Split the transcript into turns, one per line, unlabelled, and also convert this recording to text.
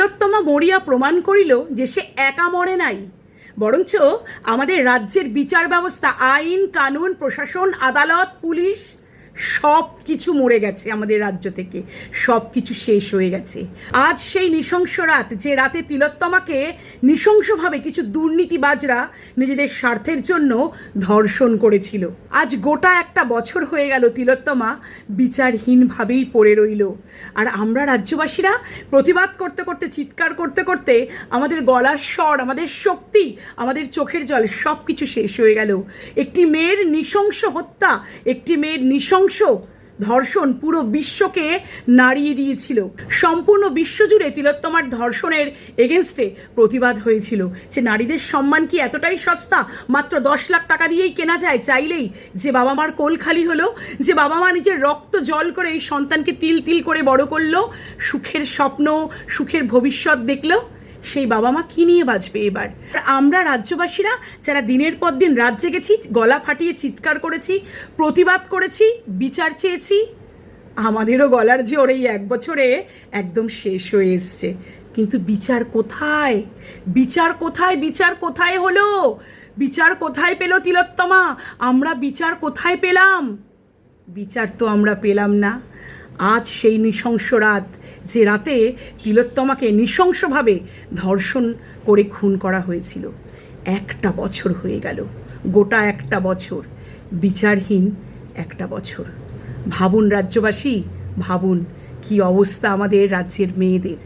তিলোত্তমা মরিয়া প্রমাণ করিল যে সে একা মরে নাই, বরঞ্চ আমাদের রাজ্যের বিচার ব্যবস্থা, আইন কানুন, প্রশাসন, আদালত, পুলিশ সব কিছু মরে গেছে। আমাদের রাজ্য থেকে সব কিছু শেষ হয়ে গেছে। আজ সেই নৃশংস রাত, যে রাতে তিলোত্তমাকে নৃশংসভাবে কিছু দুর্নীতিবাজরা নিজেদের স্বার্থের জন্য ধর্ষণ করেছিল। আজ গোটা একটা বছর হয়ে গেল তিলোত্তমা বিচারহীনভাবেই পড়ে রইল। আর আমরা রাজ্যবাসীরা প্রতিবাদ করতে করতে, চিৎকার করতে করতে আমাদের গলার স্বর, আমাদের শক্তি, আমাদের চোখের জল সব কিছু শেষ হয়ে গেল। একটি মেয়ের নৃশংস হত্যা, একটি মেয়ের নৃশংস ধর্ষণ পুরো বিশ্বকে নাড়িয়ে দিয়েছিল। সম্পূর্ণ বিশ্বজুড়ে তিলোত্তমার ধর্ষণের এগেনস্টে প্রতিবাদ হয়েছিল। যে নারীদের সম্মান কি এতটাই সস্তা? মাত্র 10 লাখ টাকা দিয়েই কেনা যায় চাইলেই? যে বাবা মার কোল খালি হলো, যে বাবা মা নিজের রক্ত জল করে এই সন্তানকে তিল তিল করে বড় করলো, সুখের স্বপ্ন, সুখের ভবিষ্যৎ দেখলো, সেই বাবা মা কী নিয়ে বাঁচবে এবার? আমরা রাজ্যবাসীরা যারা দিনের পর দিন রাত জেগেছি, গলা ফাটিয়ে চিৎকার করেছি, প্রতিবাদ করেছি, বিচার চেয়েছি, আমাদেরও গলার জোর এই 1 বছরে একদম শেষ হয়ে এসছে। কিন্তু বিচার কোথায়? বিচার কোথায়? বিচার কোথায় হলো? বিচার কোথায় পেল তিলোত্তমা? আমরা বিচার কোথায় পেলাম? বিচার তো আমরা পেলাম না। আজ সেই নৃশংস রাত, যে রাতে তিলোত্তমাকে নৃশংসভাবে ধর্ষণ করে খুন করা হয়েছিল, 1টা বছর হয়ে গেল। গোটা 1টা বছর, বিচারহীন 1টা বছর। ভাবুন রাজ্যবাসী, ভাবুন কি অবস্থা আমাদের রাজ্যের মেয়েদের।